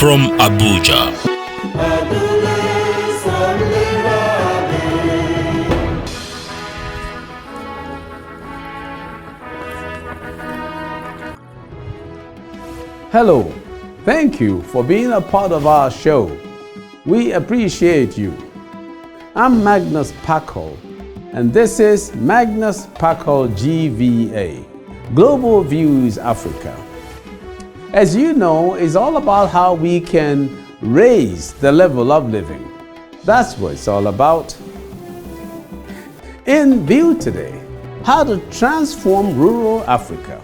from Abuja. Hello, thank you for being a part of our show. We appreciate you. I'm Magnus kpakols, and this is Magnus kpakols GVA, Global Views Africa. As you know, it's all about how we can raise the level of living. That's what it's all about. In View today, how to transform rural Africa.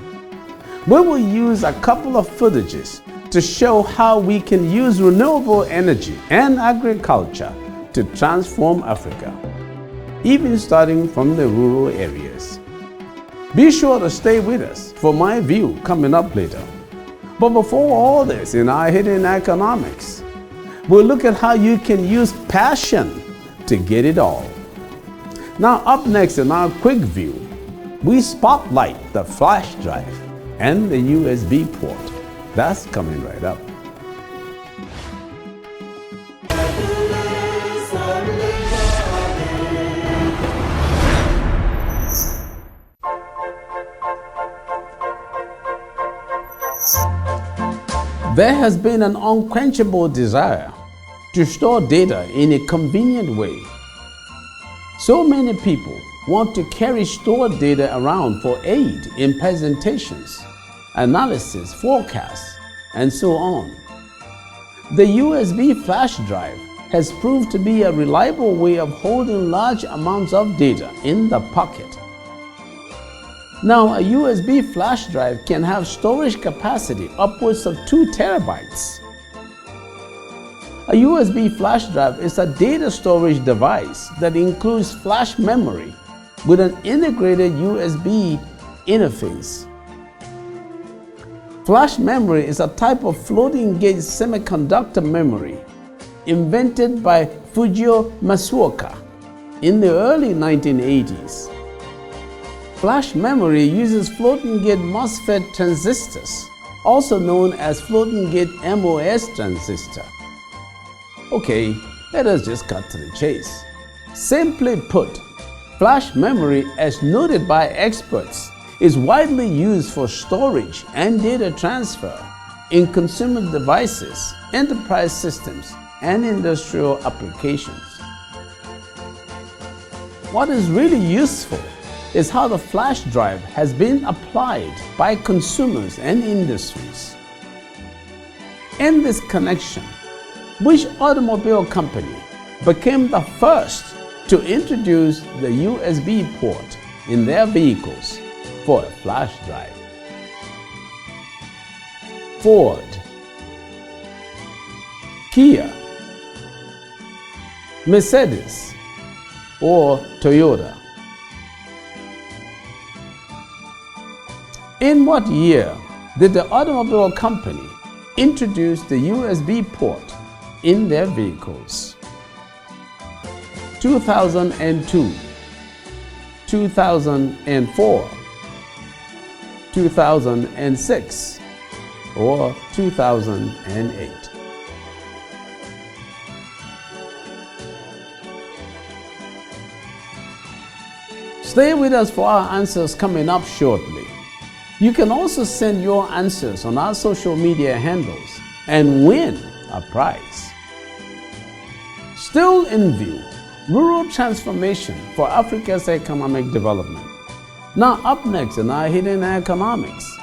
We will use a couple of footages to show how we can use renewable energy and agriculture to transform Africa, even starting from the rural areas. Be sure to stay with us for my view coming up later. But before all this, in our hidden economics, we'll look at how you can use passion to get it all. Now, up next in our quick view, we spotlight the flash drive and the USB port. That's coming right up. There has been an unquenchable desire to store data in a convenient way. So many people want to carry stored data around for aid in presentations, analysis, forecasts, and so on. The USB flash drive has proved to be a reliable way of holding large amounts of data in the pocket. Now, a USB flash drive can have storage capacity upwards of 2 terabytes. A USB flash drive is a data storage device that includes flash memory with an integrated USB interface. Flash memory is a type of floating gauge semiconductor memory invented by Fujio Masuoka in the early 1980s. Flash memory uses floating gate MOSFET transistors, also known as floating gate MOS transistor. Okay, let us just cut to the chase. Simply put, flash memory, as noted by experts, is widely used for storage and data transfer in consumer devices, enterprise systems, and industrial applications. What is really useful is how the flash drive has been applied by consumers and industries. In this connection, which automobile company became the first to introduce the USB port in their vehicles for a flash drive? Ford, Kia, Mercedes, or Toyota? In what year did the automobile company introduce the USB port in their vehicles? 2002, 2004, 2006, or 2008? Stay with us for our answers coming up shortly. You can also send your answers on our social media handles and win a prize. Still in view, rural transformation for Africa's economic development. Now up next in our hidden economics,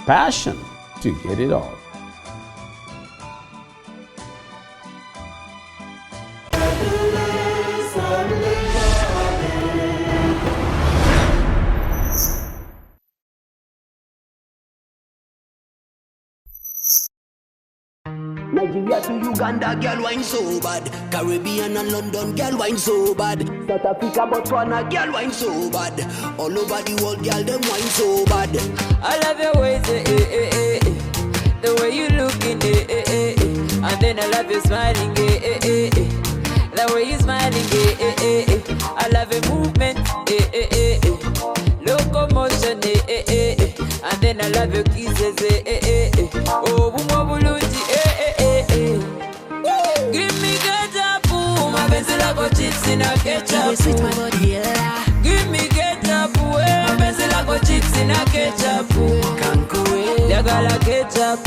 passion to get it all. Nigeria to Uganda, girl wine so bad. Caribbean and London, girl wine so bad. South Africa, Botswana, girl wine so bad. All over the world, girl them wine so bad. I love your ways, the way you looking, and then I love you smiling, the way you smiling, I love your movement, locomotion, and then I love your kisses, oh, bumobuluti, in a ketchup. Sweet my body, yeah. Give me ketchup, my benzi like chips in a ketchup. Jagala ketchup,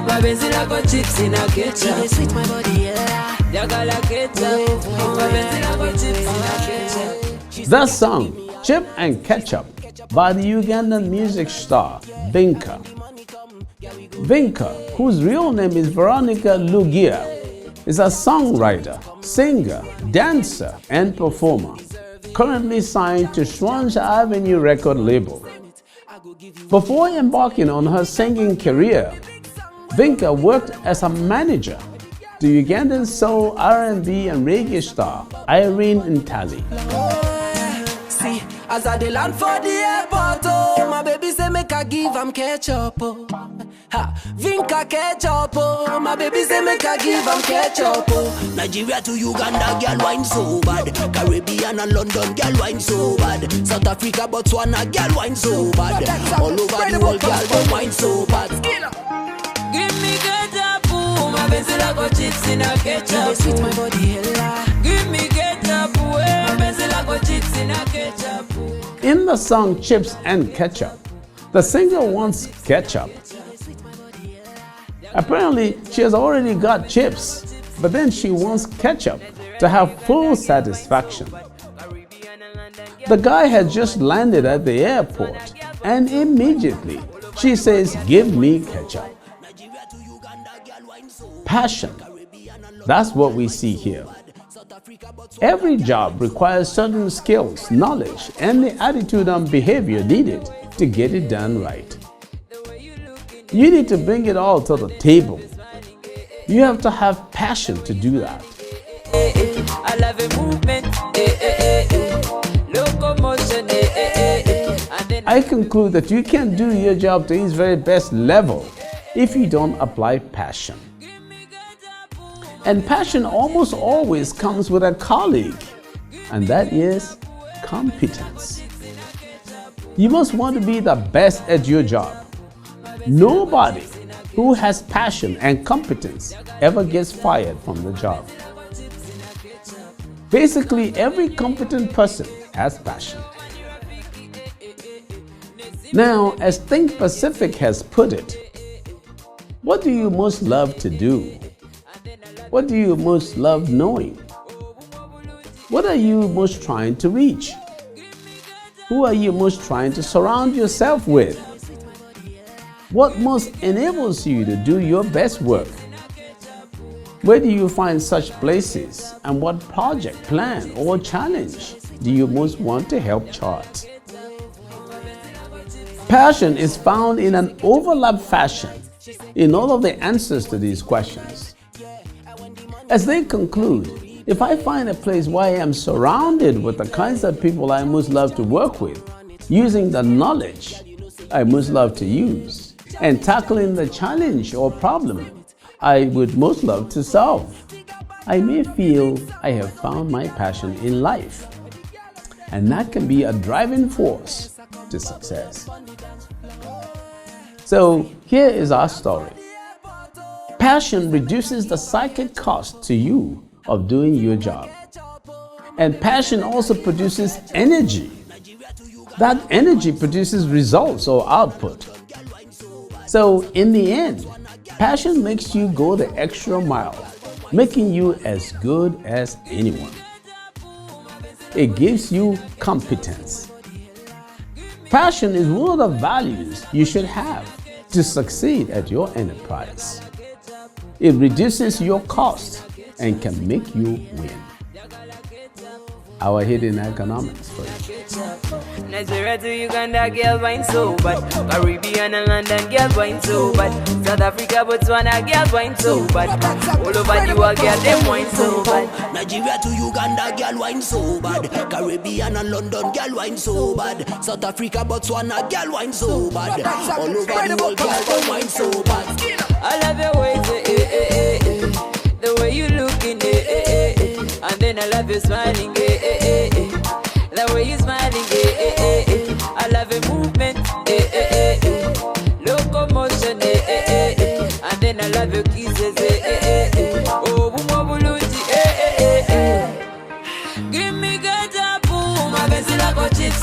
my benzi like chips in a ketchup. Sweet my body, yeah. Jagala ketchup, my benzi like chips in a ketchup. The song Chip and Ketchup by the Ugandan music star Vinka. Vinka, whose real name is Veronica Lugia, is a songwriter, singer, dancer, and performer, currently signed to Swan's Avenue record label. Before embarking on her singing career, Vinka worked as a manager to Ugandan soul, R&B, and reggae star Irene Ntali. See, as I dey land for the airport, oh, my baby say make I give am ketchup, oh. Ha, Vinka ketchup, oh, my baby say make I give am ketchup, oh. Nigeria to Uganda, girl wine so bad. Caribbean and London, girl wine so bad. South Africa, Botswana, girl wine so bad. All over the world, girl don't wine so bad. Give me ketchup, my benzi like chips in a ketchup. Sweet my body, hella. Give me ketchup, my benzi like chips in a ketchup. In the song Chips and Ketchup, the singer wants ketchup. Apparently, she has already got chips, but then she wants ketchup to have full satisfaction. The guy had just landed at the airport, and immediately she says, "Give me ketchup." Passion. That's what we see here. Every job requires certain skills, knowledge, and the attitude and behavior needed to get it done right. You need to bring it all to the table. You have to have passion to do that. I love a movement, locomotion, I conclude that you can't do your job to its very best level if you don't apply passion. And passion almost always comes with a colleague, and that is competence. You must want to be the best at your job. Nobody who has passion and competence ever gets fired from the job. Basically, every competent person has passion. Now, as Think Pacific has put it, what do you most love to do? What do you most love knowing? What are you most trying to reach? Who are you most trying to surround yourself with? What most enables you to do your best work? Where do you find such places, and what project, plan, or challenge do you most want to help chart? Passion is found in an overlap fashion in all of the answers to these questions. As they conclude, if I find a place where I am surrounded with the kinds of people I most love to work with, using the knowledge I most love to use, and tackling the challenge or problem I would most love to solve, I may feel I have found my passion in life. And that can be a driving force to success. So here is our story. Passion reduces the psychic cost to you of doing your job. And passion also produces energy. That energy produces results or output. So in the end, passion makes you go the extra mile, making you as good as anyone. It gives you competence. Passion is one of the values you should have to succeed at your enterprise. It reduces your cost and can make you win. Our hidden economics for you. Nigeria to Uganda, girl wine so bad. Caribbean and London, girl wine so bad. South Africa, Botswana, girl wine so bad. All over the world, girl them wine so bad. Nigeria to Uganda, girl wine so bad. Caribbean and London, girl wine so bad. South Africa, Botswana, girl wine so bad. All over the world, girl them wine so bad. I love your ways, the way you looking, and then I love you smiling, the way you smiling, I love your movement, locomotion, and then I love your kisses, oh, give me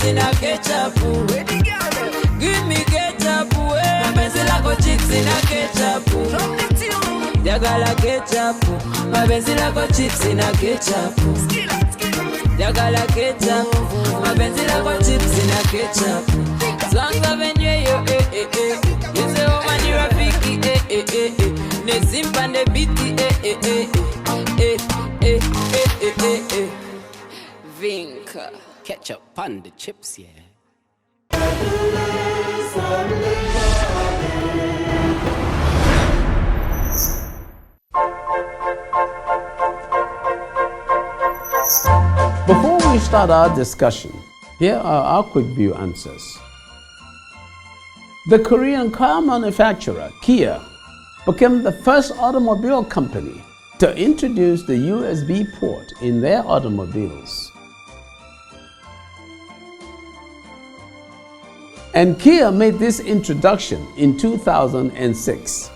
chips in a ketchup. Give me ketchup, mapenzi lako chips in a ketchup. Jagala ketchup, mapenzi lako chips in a ketchup. Jagala ketchup, mapenzi lako chips in a ketchup. Swanga venye yo you say woman you rafiki ne simpa ne biti Vinka Ketchup on the chips, yeah. Before we start our discussion, here are our quick view answers. The Korean car manufacturer Kia became the first automobile company to introduce the USB port in their automobiles. And Kia made this introduction in 2006.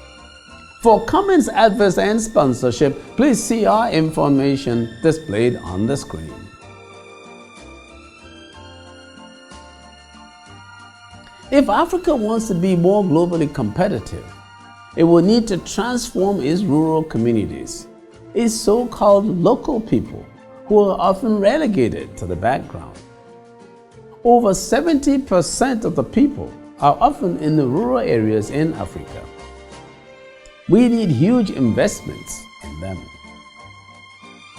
For comments, adverts, and sponsorship, please see our information displayed on the screen. If Africa wants to be more globally competitive, it will need to transform its rural communities, its so-called local people who are often relegated to the background. Over 70% of the people are often in the rural areas in Africa. We need huge investments in them.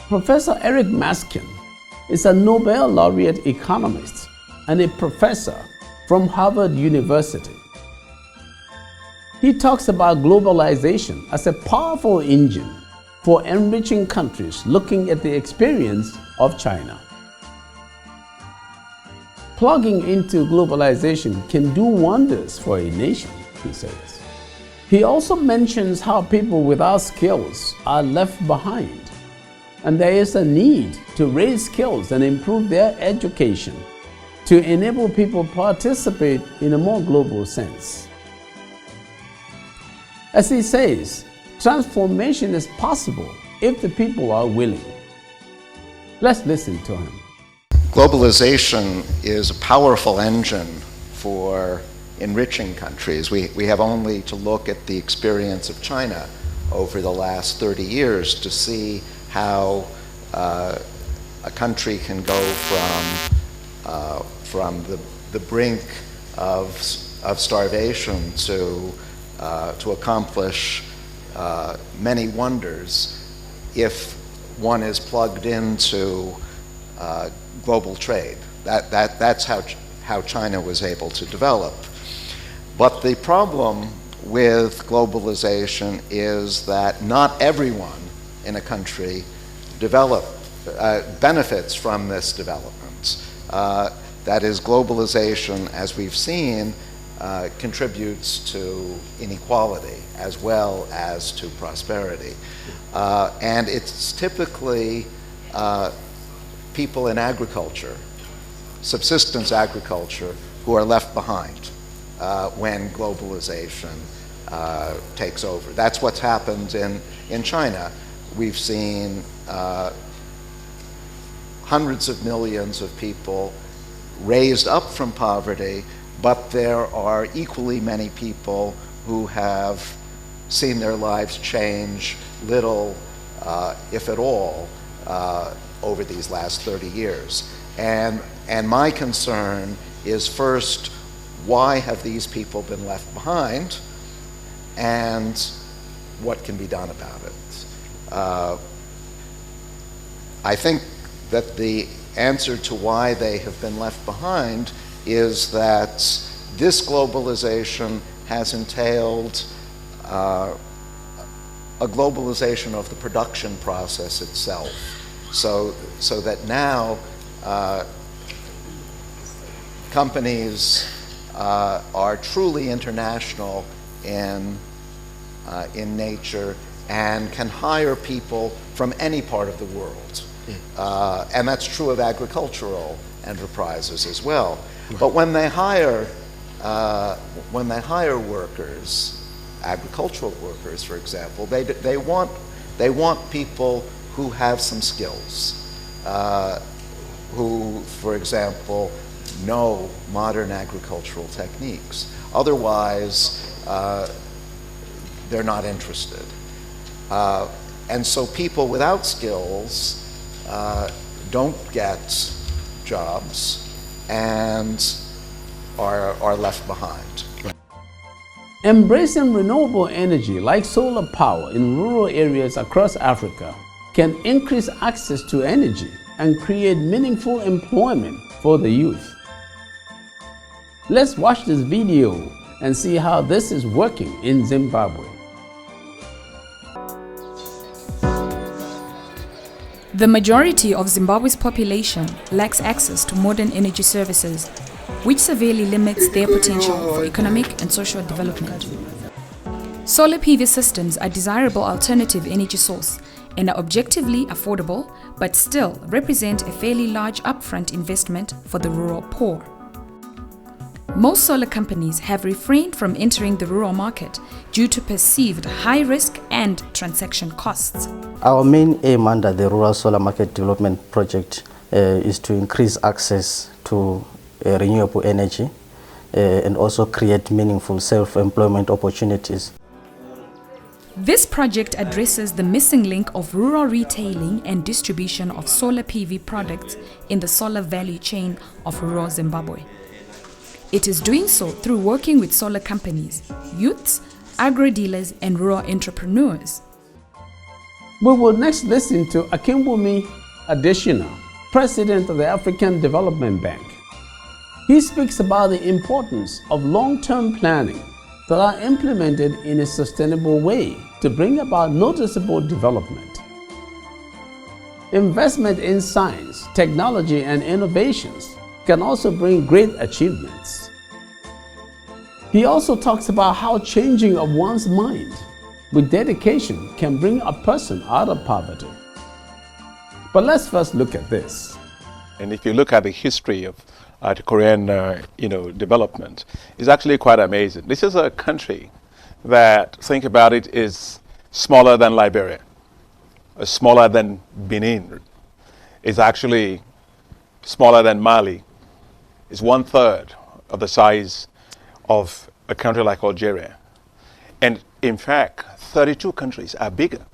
Professor Eric Maskin is a Nobel laureate economist and a professor from Harvard University. He talks about globalization as a powerful engine for enriching countries looking at the experience of China. Plugging into globalization can do wonders for a nation, he says. He also mentions how people without skills are left behind, and there is a need to raise skills and improve their education to enable people to participate in a more global sense. As he says, transformation is possible if the people are willing. Let's listen to him. Globalization is a powerful engine for enriching countries. We have only to look at the experience of China over the last 30 years to see how a country can go from the brink of starvation to accomplish many wonders if one is plugged into global trade. That's how China was able to develop. But the problem with globalization is that not everyone in a country benefits from this development. That is, globalization, as we've seen, contributes to inequality as well as to prosperity. And it's typically people in agriculture, subsistence agriculture, who are left behind when globalization takes over. That's what's happened in China. We've seen hundreds of millions of people raised up from poverty, but there are equally many people who have seen their lives change little, if at all, over these last 30 years. And my concern is, first, why have these people been left behind, and what can be done about it? I think that the answer to why they have been left behind is that this globalization has entailed a globalization of the production process itself, so that now companies are truly international in nature and can hire people from any part of the world. And that's true of agricultural enterprises as well. But when they hire workers, agricultural workers, for example, they want people who have some skills, who, for example, know modern agricultural techniques. Otherwise, they're not interested. And so people without skills don't get jobs and are left behind. Embracing renewable energy like solar power in rural areas across Africa can increase access to energy and create meaningful employment for the youth. Let's watch this video and see how this is working in Zimbabwe. The majority of Zimbabwe's population lacks access to modern energy services, which severely limits their potential for economic and social development. Solar PV systems are a desirable alternative energy source and are objectively affordable, but still represent a fairly large upfront investment for the rural poor. Most solar companies have refrained from entering the rural market due to perceived high risk and transaction costs. Our main aim under the Rural Solar Market Development Project is to increase access to renewable energy and also create meaningful self-employment opportunities. This project addresses the missing link of rural retailing and distribution of solar PV products in the solar value chain of rural Zimbabwe. It is doing so through working with solar companies, youths, agro-dealers, and rural entrepreneurs. We will next listen to Akimbumi Adesina, President of the African Development Bank. He speaks about the importance of long-term planning that are implemented in a sustainable way to bring about noticeable development. Investment in science, technology, and innovations can also bring great achievements. He also talks about how changing of one's mind with dedication can bring a person out of poverty. But let's first look at this. And if you look at the history of the Korean development, it's actually quite amazing. This is a country that, think about it, is smaller than Liberia, smaller than Benin. It's actually smaller than Mali. It's 1/3 of the size of a country like Algeria. And in fact, 32 countries are bigger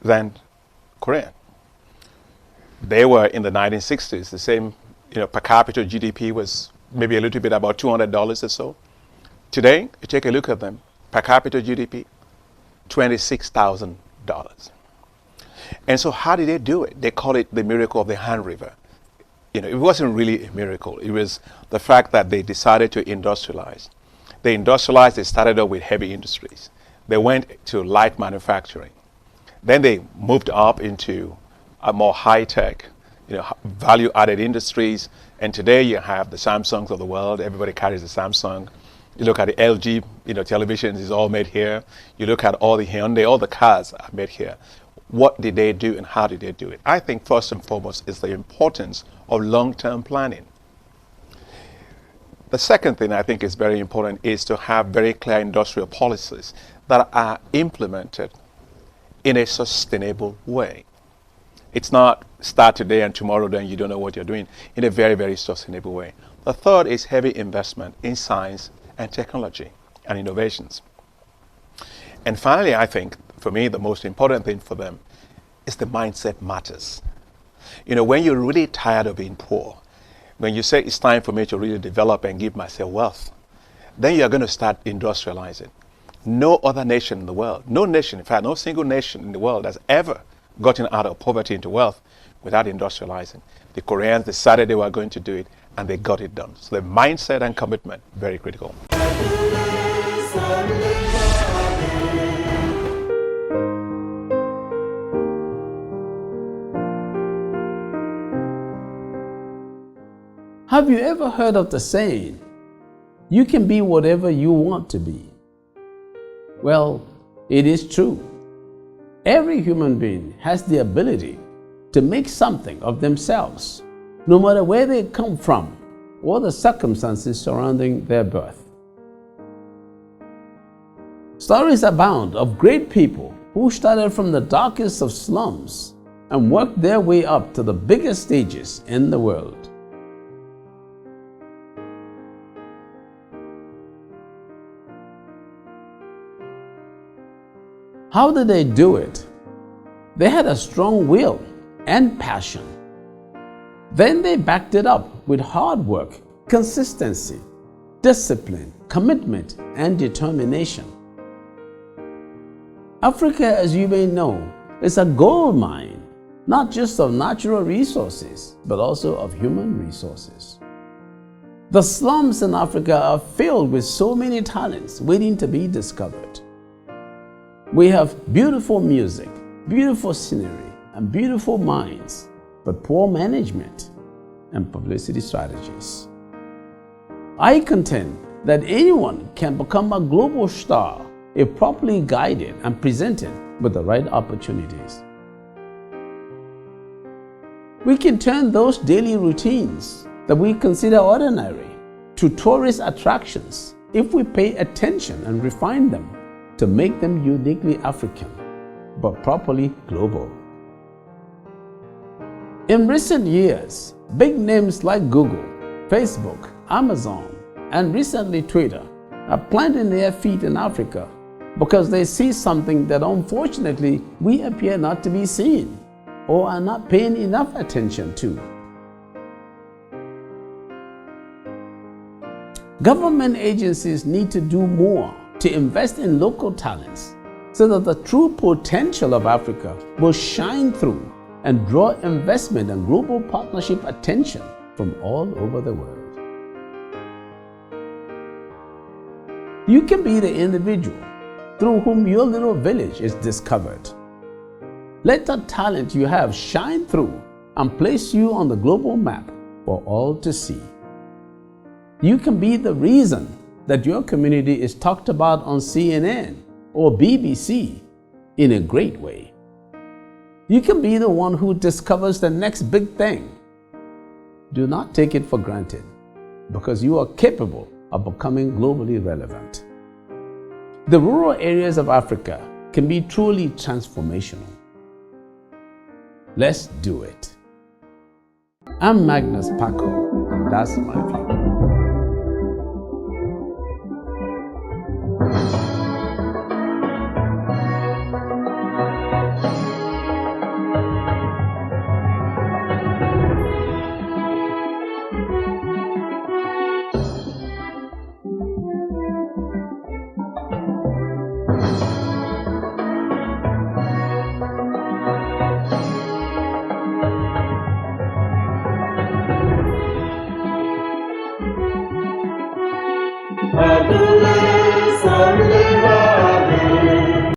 than Korea. They were in the 1960s, the same, per capita GDP was maybe a little bit about $200 or so. Today, you take a look at them, per capita GDP, $26,000. And so how did they do it? They call it the miracle of the Han River. It wasn't really a miracle. It was the fact that they decided to industrialize. They industrialized, they started off with heavy industries. They went to light manufacturing. Then they moved up into a more high-tech, value-added industries. And today you have the Samsungs of the world. Everybody carries a Samsung. You look at the LG, televisions is all made here. You look at all the Hyundai, all the cars are made here. What did they do and how did they do it? I think first and foremost is the importance of long-term planning. The second thing I think is very important is to have very clear industrial policies that are implemented in a sustainable way. It's not start today and tomorrow then you don't know what you're doing, in a very, very sustainable way. The third is heavy investment in science and technology and innovations. And finally, I think, for me, the most important thing for them is the mindset matters. When you're really tired of being poor, when you say it's time for me to really develop and give myself wealth, then you're going to start industrializing. No other nation in the world, no nation, in fact, no single nation in the world has ever gotten out of poverty into wealth without industrializing. The Koreans decided they were going to do it, and they got it done. So the mindset and commitment, very critical. Have you ever heard of the saying, you can be whatever you want to be? Well, it is true. Every human being has the ability to make something of themselves, no matter where they come from or the circumstances surrounding their birth. Stories abound of great people who started from the darkest of slums and worked their way up to the biggest stages in the world. How did they do it? They had a strong will and passion. Then they backed it up with hard work, consistency, discipline, commitment, and determination. Africa, as you may know, is a gold mine, not just of natural resources, but also of human resources. The slums in Africa are filled with so many talents waiting to be discovered. We have beautiful music, beautiful scenery, and beautiful minds, but poor management and publicity strategies. I contend that anyone can become a global star if properly guided and presented with the right opportunities. We can turn those daily routines that we consider ordinary to tourist attractions if we pay attention and refine them to make them uniquely African, but properly global. In recent years, big names like Google, Facebook, Amazon, and recently Twitter are planting their feet in Africa because they see something that unfortunately we appear not to be seeing or are not paying enough attention to. Government agencies need to do more to invest in local talents so that the true potential of Africa will shine through and draw investment and global partnership attention from all over the world. You can be the individual through whom your little village is discovered. Let the talent you have shine through and place you on the global map for all to see. You can be the reason that your community is talked about on CNN or BBC in a great way. You can be the one who discovers the next big thing. Do not take it for granted, because you are capable of becoming globally relevant. The rural areas of Africa can be truly transformational. Let's do it. I'm Magnus Paco, and that's my view.